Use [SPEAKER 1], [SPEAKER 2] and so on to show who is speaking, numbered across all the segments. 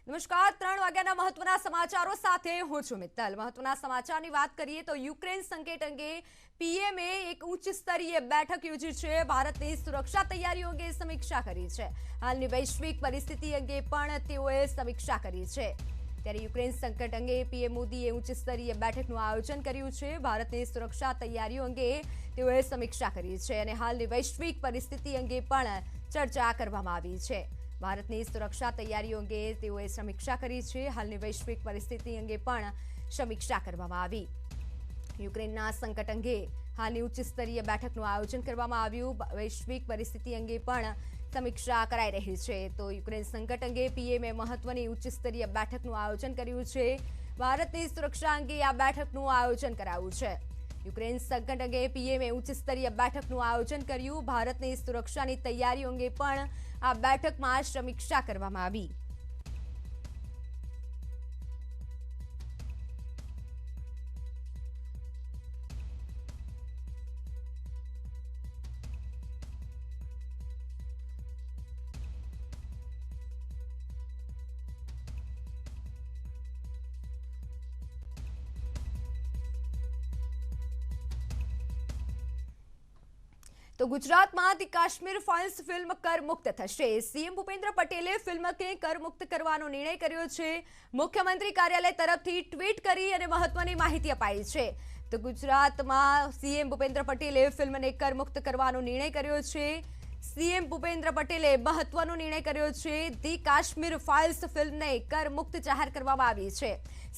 [SPEAKER 1] નમસ્કાર 3 વાગ્યાના મહત્વના સમાચારો સાથે હું છું મિત્તલ। મહત્વના સમાચારની વાત કરીએ તો યુક્રેન સંકટ અંગે પીએમએ એક ઉચ્ચ સ્તરીય બેઠક યોજી છે। ભારતની સુરક્ષા તૈયારીઓ અંગે સમીક્ષા કરી છે। હાલની વૈશ્વિક પરિસ્થિતિ અંગે પણ તેઓએ સમીક્ષા કરી છે। ત્યારે યુક્રેન સંકટ અંગે પીએમ મોદીએ ઉચ્ચ સ્તરીય બેઠકનું આયોજન કર્યું છે। ભારતની સુરક્ષા તૈયારીઓ અંગે તેઓએ સમીક્ષા કરી છે અને હાલની વૈશ્વિક પરિસ્થિતિ અંગે પણ ચર્ચા કરવામાં આવી છે। ભારતની સુરક્ષા તૈયારીઓ અંગે તેઓએ સમીક્ષા કરી છે। હાલની વૈશ્વિક પરિસ્થિતિ અંગે પણ સમીક્ષા કરવામાં આવી। યુક્રેનના સંકટ અંગે હાલની ઉચ્ચ સ્તરીય બેઠકનું આયોજન કરવામાં આવ્યું। વૈશ્વિક પરિસ્થિતિ અંગે પણ સમીક્ષા કરાઈ રહી છે। તો યુક્રેન સંકટ અંગે પીએમએ મહત્વની ઉચ્ચ સ્તરીય બેઠકનું આયોજન કર્યું છે। ભારતની સુરક્ષા અંગે આ બેઠકનું આયોજન કરાયું છે। યુક્રેન સંકટ અંગે પીએમએ ઉચ્ચ સ્તરીય બેઠકનું આયોજન કર્યું। ભારતની સુરક્ષાની તૈયારીઓ અંગે પણ આ બેઠકમાં સમીક્ષા કરવામાં આવી। તો ગુજરાતમાં ધી કાશ્મીર ફાઇલ્સ ફિલ્મ કરમુક્ત થશે। સીએમ ભૂપેન્દ્ર પટેલે ફિલ્મને કરમુક્ત કરવાનો નિર્ણય કર્યો છે। મુખ્યમંત્રી કાર્યાલય તરફથી ટ્વીટ કરી અને મહત્વની માહિતી અપાઈ છે। તો ગુજરાતમાં સીએમ ભૂપેન્દ્ર પટેલે ફિલ્મને કરમુક્ત કરવાનો નિર્ણય કર્યો છે। સીએમ ભૂપેન્દ્ર પટેલે મહત્વનો નિર્ણય કર્યો છે। ધી કાશ્મીર ફાઇલ્સ ફિલ્મને કરમુક્ત જાહેર કરવામાં આવી છે।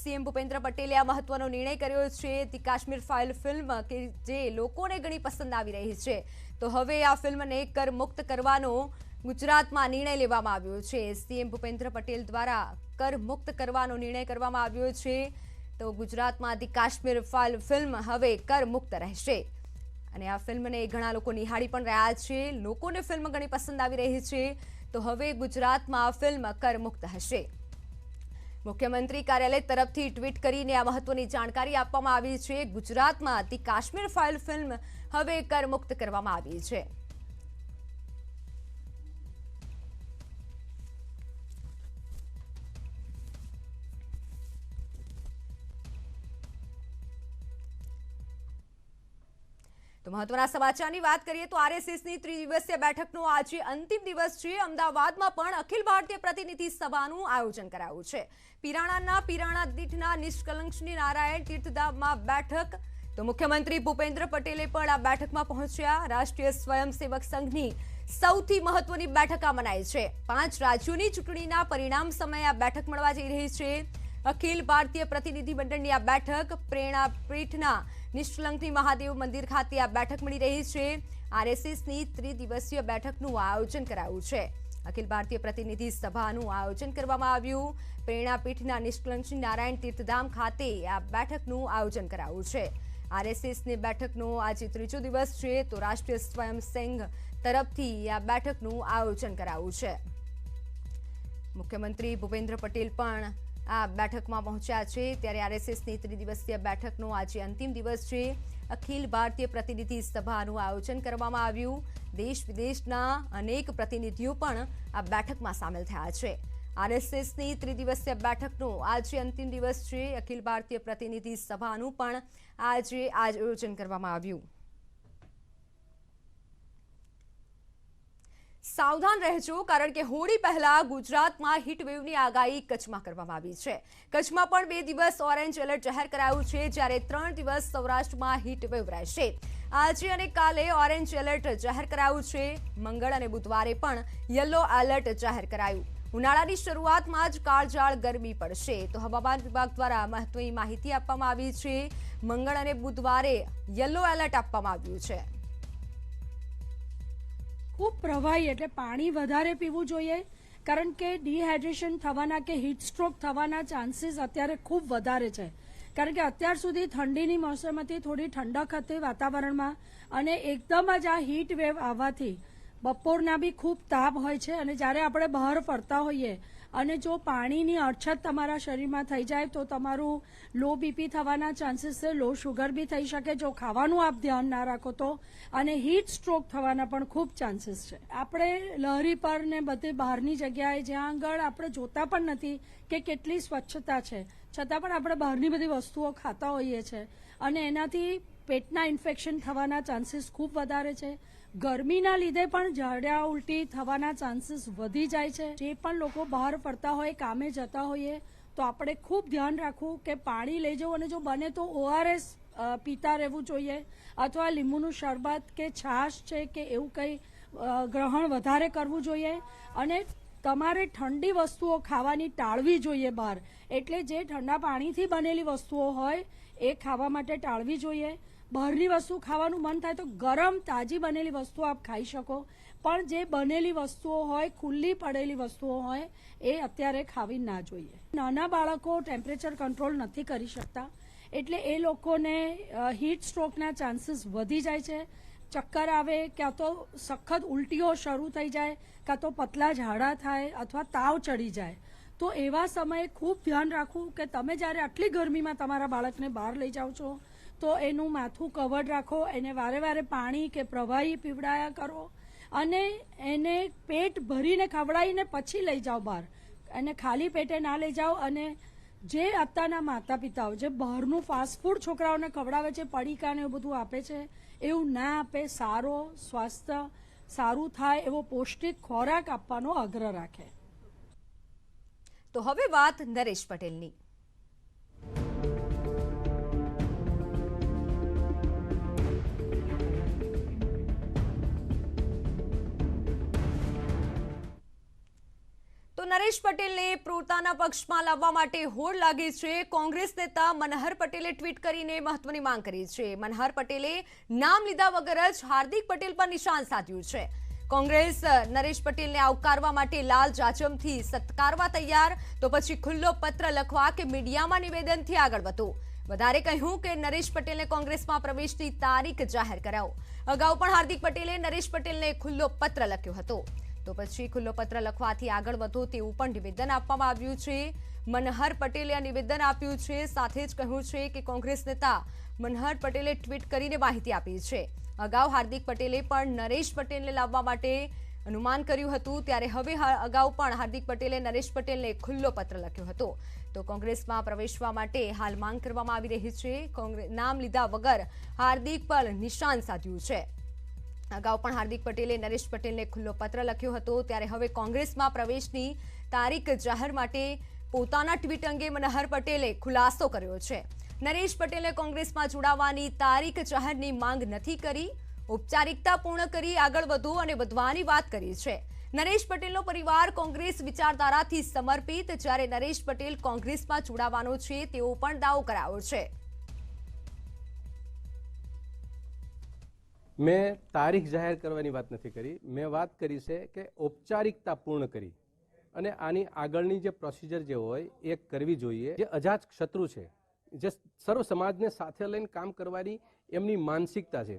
[SPEAKER 1] સીએમ ભૂપેન્દ્ર પટેલે આ મહત્વનો નિર્ણય કર્યો છે। ધી કાશ્મીર ફાઇલ ફિલ્મ કે જે લોકોને ઘણી પસંદ આવી રહી છે, તો હવે આ ફિલ્મને કરમુક્ત કરવાનો ગુજરાતમાં નિર્ણય લેવામાં આવ્યો છે। સીએમ ભૂપેન્દ્ર પટેલ દ્વારા કરમુક્ત કરવાનો નિર્ણય કરવામાં આવ્યો છે। તો ગુજરાતમાં ધી કાશ્મીર ફાઇલ ફિલ્મ હવે કરમુક્ત રહેશે અને આ ફિલ્મને ઘણા લોકો નિહાળી પણ રહ્યા છે। લોકોને ફિલ્મ ઘણી પસંદ આવી રહી છે, તો હવે ગુજરાતમાં આ ફિલ્મ કરમુક્ત હશે। મુખ્યમંત્રી કાર્યાલય તરફથી ટ્વીટ કરીને આ મહત્વની જાણકારી આપવામાં આવી છે। ગુજરાતમાં ધી કાશ્મીર ફાઇલ ફિલ્મ હવે કરમુક્ત કરવામાં આવી છે। તો મહત્વના સમાચારની વાત કરીએ તો આરએસએસની ત્રિદિવસીય બેઠકનો આજે અંતિમ દિવસ છે। અમદાવાદમાં પણ અખિલ ભારતીય પ્રતિનિધિ સભાનું આયોજન કરાયું છે। પીરાણા દીઠના નિષ્કલંક શ્રી નારાયણ તીર્થધામમાં બેઠક। તો મુખ્યમંત્રી ભૂપેન્દ્ર પટેલે પણ આ બેઠકમાં પહોંચ્યા। રાષ્ટ્રીય સ્વયંસેવક સંઘની સૌથી મહત્વની બેઠક આ મનાઈ છે। 5 રાજ્યોની ચૂંટણીના પરિણામ સમયે આ બેઠક મળવા જઈ રહી છે। અખિલ ભારતીય પ્રતિનિધિ મંડળની આ બેઠક પ્રેરણાપીઠના નિષ્કલંકની મહાદેવ મંદિર ખાતે આ બેઠક મળી રહી છે। આરએસએસની ત્રિદિવસીય બેઠકનું આયોજન કરાયું છે। અખિલ ભારતીય પ્રતિનિધિ સભાનું આયોજન કરવામાં આવ્યું। પ્રેરણાપીઠના નિષ્કલંક શ્રી નારાયણ તીર્થધામ ખાતે આ બેઠકનું આયોજન કરાયું છે। આરએસએસની બેઠકનો આજે ત્રીજો દિવસ છે, તો રાષ્ટ્રીય સ્વયં સંઘ તરફથી આ બેઠકનું આયોજન કરાયું છે। મુખ્યમંત્રી ભૂપેન્દ્ર પટેલ પણ આ બેઠકમાં પહોંચ્યા છે। ત્યારે આરએસએસની ત્રિદિવસીય બેઠકનો આજે અંતિમ દિવસ છે। અખિલ ભારતીય પ્રતિનિધિ સભાનું આયોજન કરવામાં આવ્યું। દેશ વિદેશના અનેક પ્રતિનિધિઓ પણ આ બેઠકમાં સામેલ થયા છે। આરએસએસની ત્રિદિવસીય બેઠકનો આજે અંતિમ દિવસ છે। અખિલ ભારતીય પ્રતિનિધિ સભાનું પણ આજે આયોજન કરવામાં આવ્યું। સાવધાન રહેજો, કારણ કે હોળી પહેલા ગુજરાતમાં હીટવેવની આગાહી કચ્છમાં કરવામાં આવી છે। કચ્છમાં પણ 2 દિવસ ઓરેન્જ એલર્ટ જાહેર કરાયું છે, જ્યારે 3 દિવસ સૌરાષ્ટ્રમાં હીટવેવ રહેશે। આજે અને કાલે ઓરેન્જ એલર્ટ જાહેર કરાયું છે। મંગળ અને બુધવારે પણ યલો એલર્ટ જાહેર કરાયું। ઉનાળાની શરૂઆતમાં જ કાળઝાળ ગરમી પડશે, તો હવામાન વિભાગ દ્વારા મહત્વની માહિતી આપવામાં આવી છે। મંગળ અને બુધવારે યલો એલર્ટ આપવામાં આવ્યું છે।
[SPEAKER 2] ખૂબ પ્રવાહી એટલે પાણી વધારે પીવું જોઈએ, કારણ કે ડિહાઇડ્રેશન થવાના કે હીટ સ્ટ્રોક થવાના ચાન્સીસ અત્યારે ખૂબ વધારે છે। કારણ કે અત્યાર સુધી ઠંડીની મોસમ હતી, થોડી ઠંડક હતી વાતાવરણમાં, અને એકદમ જ આ હીટ વેવ આવવાથી બપોરના બી ખૂબ તાપ હોય છે, અને જ્યારે આપણે બહાર ફરતા હોઈએ અને જો પાણીની અછત તમારા શરીરમાં થઈ જાય તો તમારું લો બીપી થવાના ચાન્સીસ છે, લો શુગર બી થઈ શકે જો ખાવાનું આપ ધ્યાન ના રાખો તો, અને હીટ સ્ટ્રોક થવાના પણ ખૂબ ચાન્સીસ છે. આપણે લહેરી પર ને બધી બહારની જગ્યાએ જ્યાં આગળ આપણે જોતા પણ નથી કે કેટલી સ્વચ્છતા છે, છતાં પણ આપણે બહારની બધી વસ્તુઓ ખાતા હોઈએ છીએ અને એનાથી પેટના ઇન્ફેક્શન થવાના ચાન્સીસ ખૂબ વધારે છે. ગરમીના લીધે પણ ઝાડા ઉલટી થવાના ચાન્સીસ વધી જાય છે. જે પણ લોકો બહાર ફરતા હોય, કામે જતા હોઈએ તો આપણે ખૂબ ધ્યાન રાખવું કે પાણી લઈ જવું, અને જો બને તો ORS પીતા રહેવું જોઈએ, અથવા લીંબુનું શરબત કે છાશ છે કે એવું કંઈ ગ્રહણ વધારે કરવું જોઈએ. અને તમારે ઠંડી વસ્તુઓ ખાવાની ટાળવી જોઈએ બહાર, એટલે જે ઠંડા પાણીથી બનેલી વસ્તુઓ હોય એ ખાવા માટે ટાળવી જોઈએ. બહારની વસ્તુ ખાવાનું મન થાય તો ગરમ તાજી બનેલી વસ્તુઓ આપ ખાઈ શકો, પણ જે બનેલી વસ્તુઓ હોય, ખુલ્લી પડેલી વસ્તુઓ હોય એ અત્યારે ખાવી ના જોઈએ. નાના બાળકો ટેમ્પરેચર કંટ્રોલ નથી કરી શકતા, એટલે એ લોકોને હીટ સ્ટ્રોકના ચાન્સીસ વધી જાય છે. ચક્કર આવે, ક્યાં તો સખત ઉલટીઓ શરૂ થઈ જાય, કાં તો પતલા ઝાડા થાય અથવા તાવ ચડી જાય. તો એવા સમયે ખૂબ ધ્યાન રાખવું કે તમે જ્યારે આટલી ગરમીમાં તમારા બાળકને બહાર લઈ જાઓ છો તો એનું માથું કવર્ડ રાખો, એને વારે વારે પાણી કે પ્રવાહી પીવડાયા કરો, અને એને પેટ ભરીને ખવડાવીને પછી લઈ જાઓ બહાર, અને ખાલી પેટે ના લઈ જાઓ. અને જે અત્યારના માતા પિતાઓ જે બહારનું ફાસ્ટફૂડ છોકરાઓને ખવડાવે છે, પડીકાને એવું બધું આપે છે, એવું ના આપે. સારો સ્વાસ્થ્ય સારું થાય એવો પૌષ્ટિક ખોરાક આપવાનો આગ્રહ રાખે.
[SPEAKER 1] તો હવે વાત નરેશ પટેલની. તો નરેશ પટેલને પોતાના પક્ષમાં લાવવા માટે હોડ લાગી છે. કોંગ્રેસ નેતા મનહર પટેલે ટ્વીટ કરીને મહત્વની માંગ કરી છે. મનહર પટેલે નામ લીધા વગર જ હાર્દિક પટેલ પર નિશાન સાધ્યું છે. કોંગ્રેસ નરેશ પટેલને આવકારવા માટે લાલ જાજમથી સત્કારવા તૈયાર, તો પછી ખુલ્લો પત્ર લખવા કે મીડિયામાં નિવેદનથી આગળ વધો. વધારે કહ્યું કે નરેશ પટેલને કોંગ્રેસમાં પ્રવેશની તારીખ જાહેર કરાવો. અગાઉ પણ હાર્દિક પટેલે નરેશ પટેલને ખુલ્લો પત્ર લખ્યો હતો, તો પછી ખુલ્લો પત્ર લખવાથી આગળ વધો તેવું પણ નિવેદન આપવામાં આવ્યું છે. મનહર પટેલે આ નિવેદન આપ્યું છે. સાથે જ કહ્યું છે કે કોંગ્રેસ નેતા મનહર પટેલે ટ્વીટ કરીને માહિતી આપી છે. અગાઉ હાર્દિક પટેલે પણ નરેશ પટેલને લાવવા માટે અનુમાન કર્યું હતું, ત્યારે હવે અગાઉ પણ હાર્દિક પટેલે નરેશ પટેલને ખુલ્લો પત્ર લખ્યો હતો. તો કોંગ્રેસમાં પ્રવેશવા માટે હાલ માંગ કરવામાં આવી રહી છે. કોંગ્રેસ નામ લીધા વગર હાર્દિક પર નિશાન સાધ્યું છે. અગાઉ પણ હાર્દિક પટેલે નરેશ પટેલને ખુલ્લો પત્ર લખ્યો હતો, ત્યારે હવે કોંગ્રેસમાં પ્રવેશની તારીખ જાહેર માટે પોતાના ટ્વીટ અંગે મનહર પટેલે ખુલાસો કર્યો છે. નરેશ પટેલે કોંગ્રેસમાં જોડાવાની તારીખ જાહેરની માંગ નથી કરી, ઔપચારિકતા પૂર્ણ કરી આગળ વધો અને વધવાની વાત કરી છે. નરેશ પટેલનો પરિવાર કોંગ્રેસ વિચારધારાથી સમર્પિત, જ્યારે નરેશ પટેલ કોંગ્રેસમાં જોડાવાનો છે તેવો પણ દાવો કરાયો છે.
[SPEAKER 3] મેં તારીખ જાહેર કરવાની વાત નથી કરી. મેં વાત કરી છે કે ઔપચારિકતા પૂર્ણ કરી અને આની આગળની જે પ્રોસિજર જે હોય એ કરવી જોઈએ. જે અજાત શત્રુ છે, જે સર્વ સમાજને સાથે લઈને કામ કરવાની એમની માનસિકતા છે,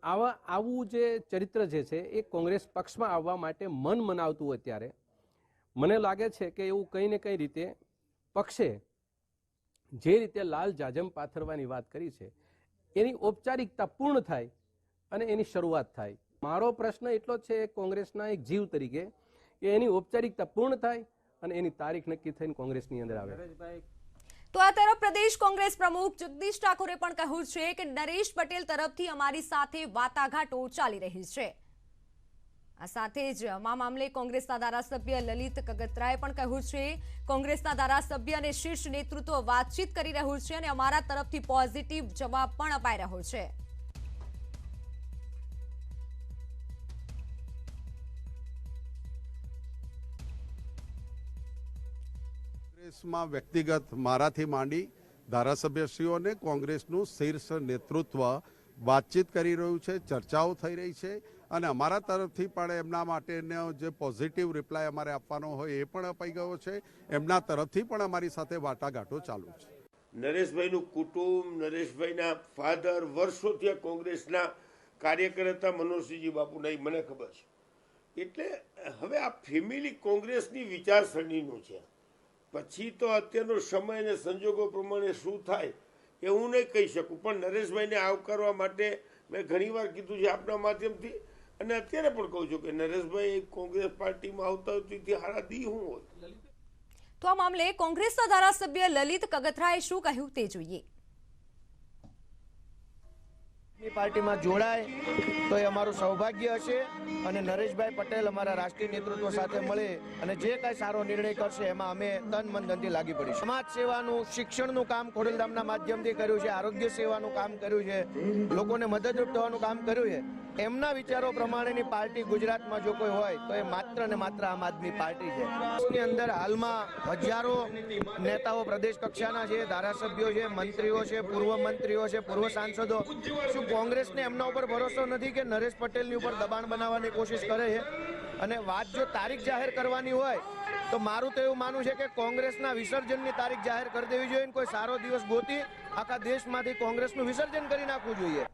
[SPEAKER 3] આવું જે ચરિત્ર જે છે એ કોંગ્રેસ પક્ષમાં આવવા માટે મન મનાવતું હોય ત્યારે મને લાગે છે કે એવું કંઈ ને કંઈ રીતે પક્ષે જે રીતે લાલ જાજમ પાથરવાની વાત કરી છે એની ઔપચારિકતા પૂર્ણ થાય અને એની શરૂઆત થાય. મારો પ્રશ્ન એટલો જ છે કોંગ્રેસના એક જીવ તરીકે કે એની ઔપચારિકતા પૂર્ણ થાય અને એની તારીખ નક્કી થઈને કોંગ્રેસની અંદર આવે.
[SPEAKER 1] તો આ તરફ પ્રદેશ કોંગ્રેસ પ્રમુખ જગદીશ ઠાકોરે પણ કહ્યું છે કે નરેશ પટેલ તરફથી અમારી સાથે વાટાઘાટો ચાલી રહી છે. આ સાથે જ આ મામલે કોંગ્રેસના ધારાસભ્ય લલિત કગતરાએ પણ કહ્યું છે કોંગ્રેસના ધારાસભ્ય અને શીર્ષ નેતૃત્વ વાતચીત કરી રહ્યું છે અને અમારા તરફથી પોઝિટિવ જવાબ પણ અપાઈ રહ્યો છે.
[SPEAKER 4] કોંગ્રેસમાં વ્યક્તિગત મારાથી માંડી ધારાસભ્યશ્રીઓને કોંગ્રેસનું શીર્ષ નેતૃત્વ વાતચીત કરી રહ્યું છે, ચર્ચાઓ થઈ રહી છે અને અમારા તરફથી પણ એમના માટેનો જે પોઝિટિવ રિપ્લાય અમારે આપવાનો હોય એ પણ અપાઈ ગયો છે. એમના તરફથી પણ અમારી સાથે વાટાઘાટો ચાલુ છે.
[SPEAKER 5] નરેશભાઈનું કુટુંબ, નરેશભાઈના ફાધર વર્ષોથી કોંગ્રેસના કાર્યકર હતા. મનોહરસિંહજી બાપુના મને ખબર છે. એટલે હવે આ ફેમિલી કોંગ્રેસની વિચારસરણીનું છે. પછી તો અત્યારનો સમય અને સંજોગો પ્રમાણે શું થાય એ હું નહીં કહી શકું, પણ નરેશભાઈને આવકારવા માટે મેં ઘણીવાર કીધું છે આપના માધ્યમથી, અને અત્યારે પણ કહું છું કે નરેશભાઈ કોંગ્રેસ પાર્ટીમાં આવતા હોય તેથી હારા દી હું હોય.
[SPEAKER 1] તો આ મામલે કોંગ્રેસના ધારાસભ્ય લલિત કગથરાએ શું કહ્યું તે જોઈએ.
[SPEAKER 6] પાર્ટીમાં જોડાય તો એ અમારું સૌભાગ્ય હશે અને નરેશભાઈ પટેલ અમારા રાષ્ટ્રીય નેતૃત્વ સાથે મળે અને જે કાંઈ સારો નિર્ણય કરશે એમાં અમે તન મન ધનથી લાગી પડીશું. સમાજ સેવાનું, શિક્ષણનું કામ ખોડલધામના માધ્યમથી કર્યું છે, આરોગ્ય સેવાનું કામ કર્યું છે, લોકોને મદદરૂપ થવાનું કામ કર્યું છે. એમના વિચારો પ્રમાણેની પાર્ટી ગુજરાતમાં જો કોઈ હોય તો એ માત્ર ને માત્ર આમ આદમી પાર્ટી છે. દેશની અંદર હાલમાં હજારો નેતાઓ પ્રદેશ કક્ષાના છે, ધારાસભ્યો છે, મંત્રીઓ છે, પૂર્વ મંત્રીઓ છે, પૂર્વ સાંસદો. શું કોંગ્રેસને એમના ઉપર ભરોસો નથી કે નરેશ પટેલની ઉપર દબાણ બનાવવાની કોશિશ કરે છે? અને વાત જો તારીખ જાહેર કરવાની હોય તો મારું તો એવું માનવું છે કે કોંગ્રેસના વિસર્જનની તારીખ જાહેર કરી દેવી જોઈએ. કોઈ સારો દિવસ ગોતી આખા દેશમાંથી કોંગ્રેસનું વિસર્જન કરી નાખવું જોઈએ.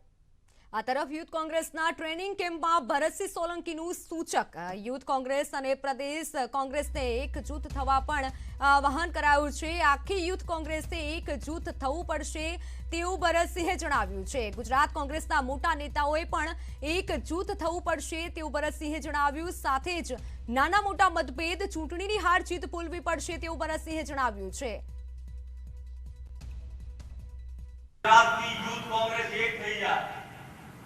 [SPEAKER 1] આ તરફ યુથ કોંગ્રેસના ટ્રેનિંગ કેમ્પમાં ભરતસિંહ સોલંકીનું સૂચક યુથ કોંગ્રેસ અને પ્રદેશ કોંગ્રેસને એક જૂથ થવા પણ આહ્વાન કરાયું છે. આખી યુથ કોંગ્રેસે એક જૂથ થવું પડશે તેવું ભરતસિંહે જણાવ્યું છે. ગુજરાત કોંગ્રેસના મોટા નેતાઓએ પણ એક જૂથ થવું પડશે તેવું ભરતસિંહે જણાવ્યું. સાથે જ નાના મોટા મતભેદ ચૂંટણીની હાર જીત ભૂલવી પડશે તેવું ભરતસિંહે જણાવ્યું છે.
[SPEAKER 7] ગુજરાતની યુથ કોંગ્રેસ એક થઈ જાય,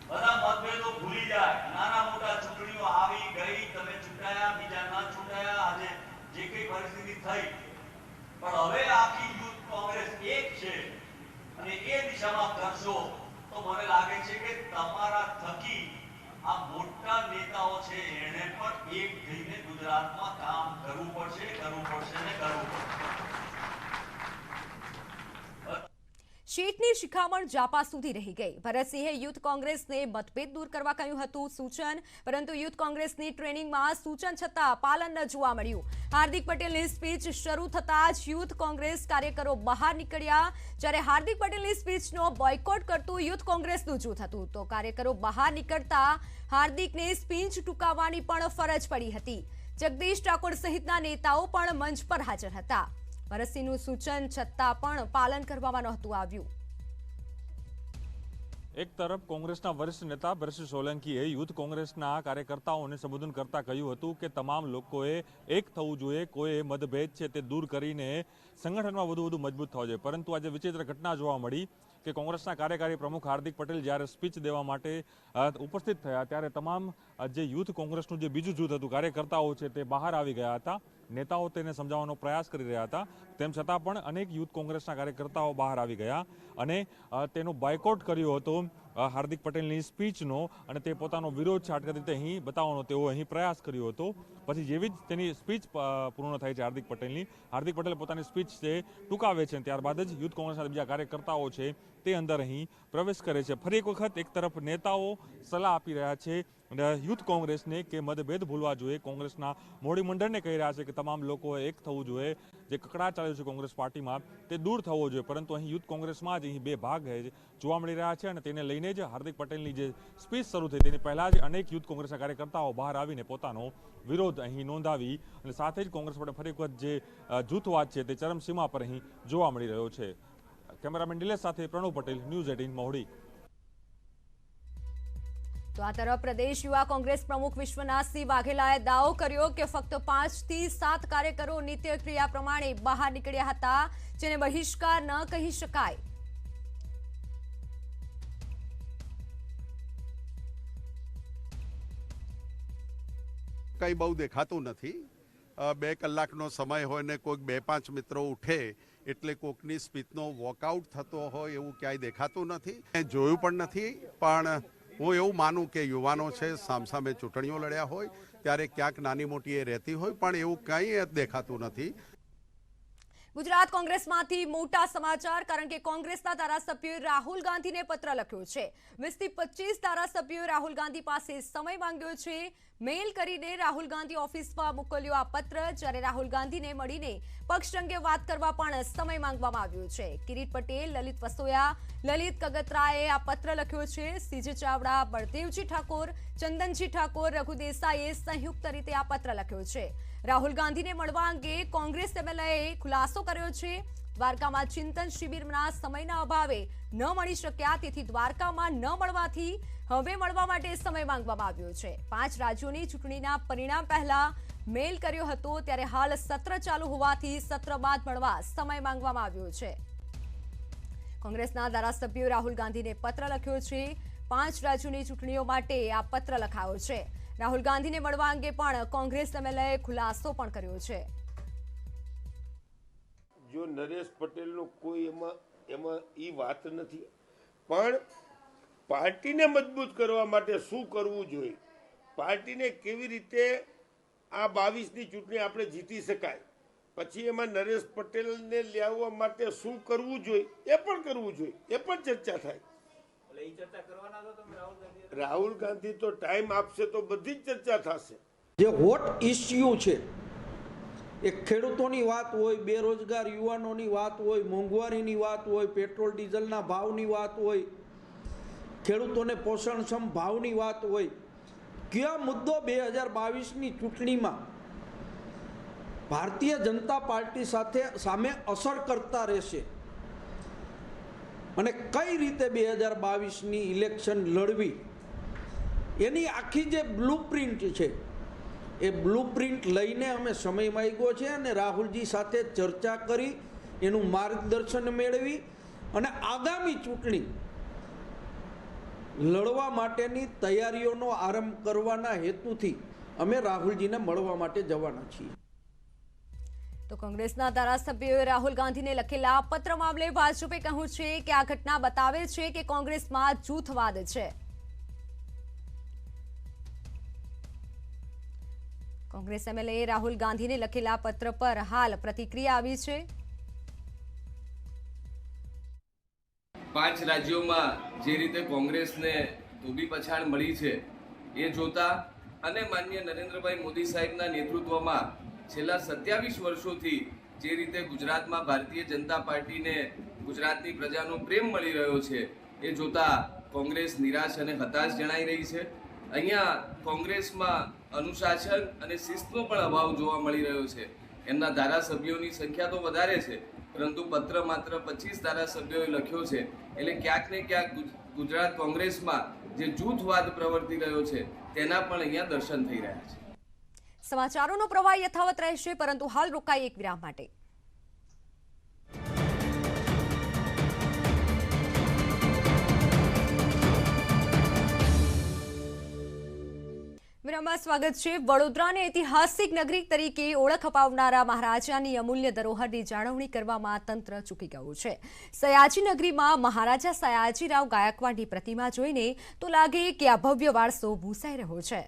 [SPEAKER 7] બધા મતભેદો ભૂલી જાય, નાના મોટા ચૂંટણીઓ આવી ગઈ, તમે ચૂંટાયા, બીજા ના ચૂંટાયા, આજે જે કઈ પરિસ્થિતિ થઈ, પણ હવે આખી યુથ કોંગ્રેસ એક છે અને એ દિશામાં કરશો તો મને લાગે છે કે તમારા થકી આ મોટા નેતાઓ છે એને પણ એક થઈને ગુજરાતમાં કામ કરવું પડશે ને કરવું પડશે.
[SPEAKER 1] શીટની શિખામણ જાપા સુધી રહી ગઈ. ભરતસિંહે યુથ કોંગ્રેસને મતભેદ દૂર કરવા કહ્યું હતું સૂચન, પરંતુ યુથ કોંગ્રેસની ટ્રેનિંગમાં સૂચન છતાં પાલન ન જોવા મળ્યું. હાર્દિક પટેલની સ્પીચ શરૂ થતાં જ યુથ કોંગ્રેસ કાર્યકરો બહાર નીકળ્યા. જ્યારે હાર્દિક પટેલની સ્પીચનો બોયકોટ કરતું યુથ કોંગ્રેસનું જૂથ હતું તો કાર્યકરો બહાર નીકળતા હાર્દિકને સ્પીચ ટૂંકાવવાની પણ ફરજ પડી હતી. જગદીશ ઠાકોર સહિતના નેતાઓ પણ મંચ પર હાજર હતા. ભરતસિંહનું સૂચન છતાં પણ પાલન કરવામાં નહોતું આવ્યું.
[SPEAKER 8] એક તરફ કોંગ્રેસના વરિષ્ઠ નેતા ભરતસિંહ સોલંકીએ યુથ કોંગ્રેસના કાર્યકર્તાઓને સંબોધન કરતા કહ્યું હતું કે તમામ લોકોએ એક થવું જોઈએ, કોઈ મતભેદ છે તે દૂર કરીને સંગઠનમાં વધુ મજબૂત થવા જોઈએ. પરંતુ આજે વિચિત્ર ઘટના જોવા મળી કે કોંગ્રેસના કાર્યકારી પ્રમુખ હાર્દિક પટેલ જ્યારે સ્પીચ દેવા માટે ઉપસ્થિત થયા ત્યારે તમામ જે યુથ કોંગ્રેસનું જે બીજું જૂથ હતું, કાર્યકર્તાઓ છે તે બહાર આવી ગયા હતા. નેતાઓ તેને સમજાવવાનો પ્રયાસ કરી રહ્યા હતા. તેમ છતાં પણ અનેક યુથ કોંગ્રેસના કાર્યકર્તાઓ બહાર આવી ગયા અને તેનો બોયકોટ કર્યો હતો હાર્દિક પટેલની સ્પીચનો, અને તે પોતાનો વિરોધ છે આટલી રીતે અહીં બતાવવાનો તેઓ અહીં પ્રયાસ કર્યો હતો. પછી જેવી જ તેની સ્પીચ પૂર્ણ થાય છે હાર્દિક પટેલની, હાર્દિક પટેલ પોતાની સ્પીચ છે ટૂંકાવે છે, ત્યારબાદ જ યુથ કોંગ્રેસના બીજા કાર્યકર્તાઓ છે તે અંદર અહીં પ્રવેશ કરે છે. ફરી એક વખત એક તરફ નેતાઓ સલાહ આપી રહ્યા છે યુથ કોંગ્રેસને કે મતભેદ ભૂલવા જોઈએ. કોંગ્રેસના મોવડી મંડળને કહી રહ્યા છે કે તમામ લોકોએ એક થવું જોઈએ. જે કકડાટ ચાલ્યો છે કોંગ્રેસ પાર્ટીમાં તે દૂર થવો જોઈએ. પરંતુ અહીં યુથ કોંગ્રેસમાં જ અહીં બે ભાગ જોવા મળી રહ્યા છે અને તેને લઈને જ હાર્દિક પટેલની જે સ્પીચ શરૂ થઈ તેની પહેલા જ અનેક યુથ કોંગ્રેસના કાર્યકર્તાઓ બહાર આવીને પોતાનો વિરોધ અહીં નોંધાવી અને સાથે જ કોંગ્રેસ માટે ફરી વખત જે જૂથવાદ છે તે ચરમસીમા પર અહીં જોવા મળી રહ્યો છે. કેમેરામેન નિલેશ સાથે પ્રણવ પટેલ, ન્યૂઝ 18 મોવડી.
[SPEAKER 1] તો આ તરફ પ્રદેશ યુવા કોંગ્રેસ પ્રમુખ વિશ્વનાથસિંહ વાઘેલાએ દાવો કર્યો કે ફક્ત 5 થી 7 કાર્યકરો નિત્ય ક્રિયા પ્રમાણે બહાર નીકળ્યા હતા, જેને બહિષ્કાર ન કહી શકાય.
[SPEAKER 4] કંઈ બહુ દેખાતું નથી. 2 કલાકનો સમય હોય ને કોઈક 2-5 મિત્રો ઉઠે એટલે કોકની સ્પીચનો વોકઆઉટ થતો હોય એવું ક્યાંય દેખાતું નથી. જોયું પણ નથી. પણ હું એવું માનું કે યુવાનો છે, સામસામે ચૂંટણીઓ લડ્યા હોય ત્યારે ક્યાંક નાની મોટી એ રહેતી હોય, પણ એવું કંઈ દેખાતું નથી.
[SPEAKER 1] ગુજરાત કોંગ્રેસમાંથી મોટા સમાચાર, કારણ કે કોંગ્રેસના ધારાસભ્યોએ રાહુલ ગાંધીને પત્ર લખ્યો છે. 20 થી 25 ધારાસભ્યોએ રાહુલ ગાંધી પાસે સમય માંગ્યો છે. મેલ કરીને રાહુલ ગાંધી ઓફિસમાં મોકલ્યો આ પત્ર, જ્યારે રાહુલ ગાંધીને મળીને પક્ષ અંગે વાત કરવા પણ સમય માંગવામાં આવ્યો છે. કિરીટ પટેલ, લલિત વસોયા, લલિત કગતરાએ આ પત્ર લખ્યો છે. સીજે ચાવડા, બળદેવજી ઠાકોર, ચંદનજી ઠાકોર, રઘુ દેસાઈએ સંયુક્ત રીતે આ પત્ર લખ્યો છે. રાહુલ ગાંધીને મળવા અંગે કોંગ્રેસ એમએલએએ ખુલાસો કર્યો છે. દ્વારકામાં ચિંતન શિબિરના સમયના અભાવે ન મળી શક્યા, તેથી દ્વારકામાં ન મળવાથી હવે મળવા માટે સમય માંગવામાં આવ્યો છે. 5 રાજ્યોની ચૂંટણીના પરિણામ પહેલા મેલ કર્યો હતો, ત્યારે હાલ સત્ર ચાલુ હોવાથી સત્ર બાદ મળવા સમય માંગવામાં આવ્યો છે. કોંગ્રેસના ધારાસભ્યોએ રાહુલ ગાંધીને પત્ર લખ્યો છે. 5 રાજ્યોની ચૂંટણીઓ માટે આ પત્ર લખાયો છે. રાહુલ ગાંધીને મળવા અંગે પણ કોંગ્રેસ એમએલએએ ખુલાસો પણ કર્યો છે.
[SPEAKER 5] જો નરેશ પટેલનો કોઈ એમાં એ વાત નથી, પણ પાર્ટીને મજબૂત કરવા માટે શું કરવું જોઈએ, પાર્ટીને કેવી રીતે આ 22ની ચૂંટણી આપણે જીતી શકાય, પછી એમાં નરેશ પટેલને લાવવા માટે શું કરવું જોઈએ એ પણ કરવું જોઈએ, એ પણ ચર્ચા થાય. રાહુલ ગાંધી તો ટાઈમ આપશે તો બધી જ ચર્ચા થશે.
[SPEAKER 9] જે હોટ ઇસ્યુ છે, એક ખેડૂતોની વાત હોય, બેરોજગાર યુવાનોની વાત હોય, મોંઘવારીની વાત હોય, પેટ્રોલ ડીઝલના ભાવની વાત હોય, ખેડૂતોને પોષણક્ષમ ભાવની વાત હોય, કયો મુદ્દો 2022ની ચૂંટણીમાં ભારતીય જનતા પાર્ટી સામે અસર કરતા રહેશે અને કઈ રીતે 2022ની ઇલેક્શન લડવી, એની આખી જે બ્લુપ્રિન્ટ છે, એ બ્લુપ્રિન્ટ લઈને અમે સમય માંગ્યો છે અને રાહુલજી સાથે ચર્ચા કરી એનું માર્ગદર્શન મેળવી અને આગામી ચૂંટણી લડવા માટેની તૈયારીઓનો આરંભ કરવાના હેતુથી અમે રાહુલજીને મળવા માટે જવાના છીએ.
[SPEAKER 1] તો કોંગ્રેસના ધારાસભ્યોએ રાહુલ ગાંધીને લખેલા પત્ર મામલે ભાજપે કહ્યું છે કે આ ઘટના બતાવે છે કે કોંગ્રેસમાં જૂથવાદ છે. કોંગ્રેસ એમએલએ રાહુલ ગાંધીને લખેલા પત્ર પર હાલ પ્રતિક્રિયા આવી છે.
[SPEAKER 10] 5 રાજ્યોમાં જે રીતે કોંગ્રેસને ધોબી પછાડ મળી છે એ જોતા અને માનનીય નરેન્દ્રભાઈ મોદી સાહેબના નેતૃત્વમાં છેલ્લા 27 વર્ષોથી જે રીતે ગુજરાતમાં ભારતીય જનતા પાર્ટીને ગુજરાતની પ્રજાનો પ્રેમ મળી રહ્યો છે એ જોતા કોંગ્રેસ નિરાશ અને હતાશ જણાઈ રહી છે. અહીંયા કોંગ્રેસમાં અનુશાસન અને શિસ્તનો પણ અભાવ જોવા મળી રહ્યો છે. એમના ધારાસભ્યોની સંખ્યા તો વધારે છે, પરંતુ પત્ર માત્ર 25 ધારાસભ્યોએ લખ્યો છે. એટલે ક્યાંક ને ક્યાંક ગુજરાત કોંગ્રેસમાં જે જૂથવાદ પ્રવર્તી રહ્યો છે તેના પણ અહીંયા દર્શન થઈ રહ્યા છે.
[SPEAKER 1] સમાચારોનો પ્રવાહ યથાવત રહેશે, પરંતુ હાલ રોકાઈ એક વિરામ માટે. વિરામમાં સ્વાગત છે. વડોદરાને ઐતિહાસિક નગરી તરીકે ઓળખ અપાવનારા મહારાજાની અમૂલ્ય ધરોહરની જાળવણી કરવામાં તંત્ર ચૂકી ગયું છે. સયાજી નગરીમાં મહારાજા સયાજીરાવ ગાયકવાડની પ્રતિમા જોઈને તો લાગે કે આ ભવ્ય વારસો ભૂસાઈ રહ્યો છે.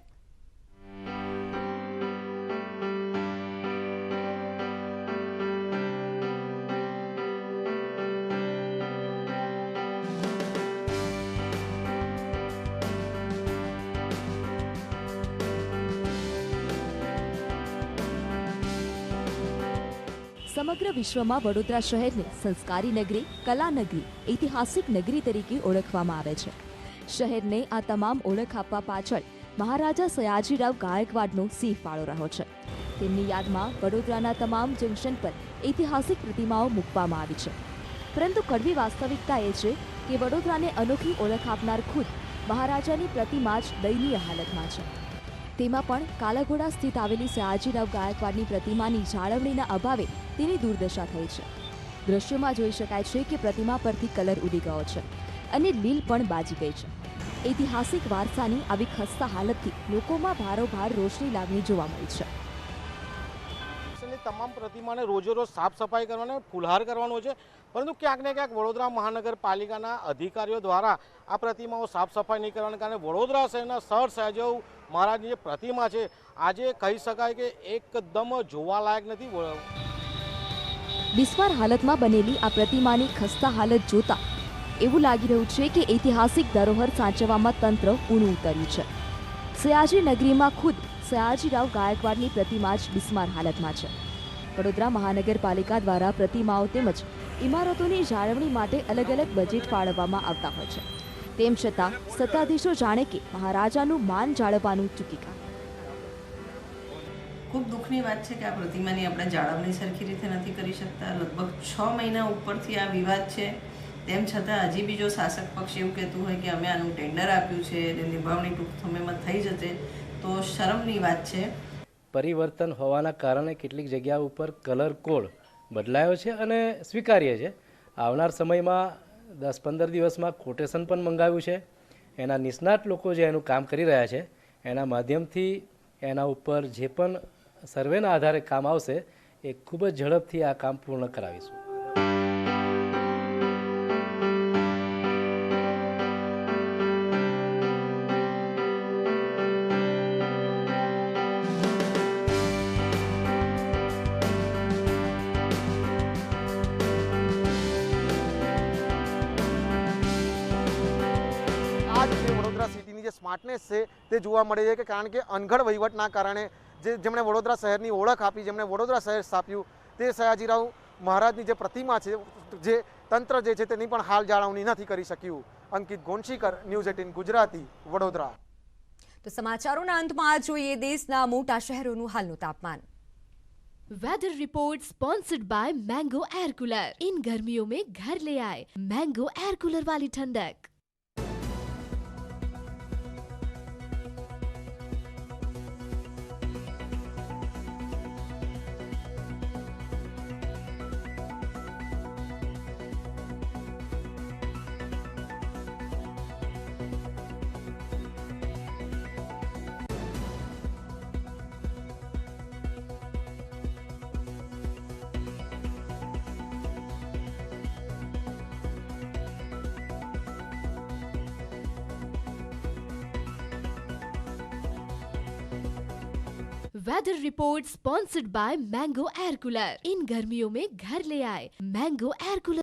[SPEAKER 11] સમગ્ર વિશ્વમાં વડોદરા શહેરને સંસ્કારી નગરી, કલા નગરી, ઐતિહાસિક નગરી તરીકે ઓળખવામાં આવે છે. શહેરને આ તમામ ઓળખ આપવા પાછળ મહારાજા સયાજીરાવ ગાયકવાડનો સિંહ ફાળો રહ્યો છે. તેમની યાદમાં વડોદરાના તમામ જંકશન પર ઐતિહાસિક પ્રતિમાઓ મૂકવામાં આવી છે. પરંતુ કડવી વાસ્તવિકતા એ છે કે વડોદરાને અનોખી ઓળખ આપનાર ખુદ મહારાજાની પ્રતિમા જ દયનીય હાલતમાં છે. તેમાં પણ કાલાઘોડા સ્થિત આવેલી સયાજીરાવ ગાયકવાડની પ્રતિમાની જાળવણીના અભાવે તેની દુર્દશા થઈ છે. દ્રશ્યોમાં જોઈ શકાય છે કે પ્રતિમા પરથી કલર ઉડી ગયો છે અને લીલ પણ બાજી ગઈ છે. ઐતિહાસિક વારસાની આવી ખસ્તા હાલતથી લોકોમાં ભારોભાર રોષની લાગણી જોવા મળી છે.
[SPEAKER 12] તમામ પ્રતિમાને રોજે રોજ સાફ સફાઈ કરવાનો, ફુલહાર કરવાનો છે, પરંતુ ક્યાંક ને ક્યાંક વડોદરા મહાનગરપાલિકાના અધિકારીઓ દ્વારા આ પ્રતિમાઓ સાફ સફાઈ નહીં કરવાને કારણે વડોદરા શહેરના સર સયાજીરાવ મહારાજની જે પ્રતિમા છે આજે કહી શકાય કે એકદમ જોવાલાયક નથી.
[SPEAKER 11] બિસ્માર હાલતમાં બનેલી આ પ્રતિમાની ખસ્તા હાલત જોતા એવું લાગી રહ્યું છે કે ઐતિહાસિક ધરોહર સાચવવામાં તંત્ર ઊણું ઉતર્યું છે. સયાજી નગરીમાં ખુદ સયાજીરાવ ગાયકવાડની પ્રતિમા જ બિસ્માર હાલતમાં છે. વડોદરા મહાનગરપાલિકા દ્વારા પ્રતિમાઓ તેમજ ઇમારતોની જાળવણી માટે અલગ અલગ બજેટ ફાળવવામાં આવતા હોય છે. તેમ છતાં સત્તાધીશો જાણે કે મહારાજાનું માન જાળવવાનું ચૂકી ગયા.
[SPEAKER 13] ખૂબ દુઃખની વાત છે કે આ પ્રતિમાની આપણે જાળવણી સરખી રીતે નથી કરી શકતા. લગભગ 6 મહિના ઉપરથી આ વિવાદ છે. તેમ છતાં હજી બીજો શાસક પક્ષ એવું કહેતું હોય કે અમે આનું ટેન્ડર આપ્યું છે અને નિભાવણી ટૂંક સમયમાં થઈ જશે, તો શરમની વાત છે.
[SPEAKER 14] પરિવર્તન હોવાના કારણે કેટલીક જગ્યા ઉપર કલર કોડ બદલાયો છે અને સ્વીકાર્ય છે. આવનાર સમયમાં 10-15 દિવસમાં કોટેશન પણ મંગાવ્યું છે. એના નિષ્ણાત લોકો જે એનું કામ કરી રહ્યા છે એના માધ્યમથી એના ઉપર જે પણ સર્વેના આધારે કામ આવશે એ ખૂબ જ ઝડપથી આ કામ પૂર્ણ કરાવીશું.
[SPEAKER 12] વડોદરા સિટીની જે સ્માર્ટનેસ છે તે જોવા મળે છે કે કારણ કે અનગઢ વહીવટના કારણે જેમણે વડોદરા શહેરની ઓળખ આપી, જેમણે વડોદરા શહેર સ્થાપ્યું, તે સયાજીરાવ મહારાજની જે પ્રતિમા છે, જે તંત્ર જે છે તેની પણ હાલ જાળવણી નથી કરી શક્યું. અંકિત ગોંશીકર, ન્યૂઝ 18 ગુજરાતી, વડોદરા.
[SPEAKER 1] તો સમાચારોના અંતમાં જોઈએ દેશના મોટા શહેરોનું હાલનું તાપમાન.
[SPEAKER 11] Weather report sponsored by mango air cooler. इन गर्मियों में घर ले आए मैंगो एयर कूलर वाली ठंडक. Weather report sponsored by mango air cooler. इन गर्मियों में घर ले आए मैंगो एयर कूलर.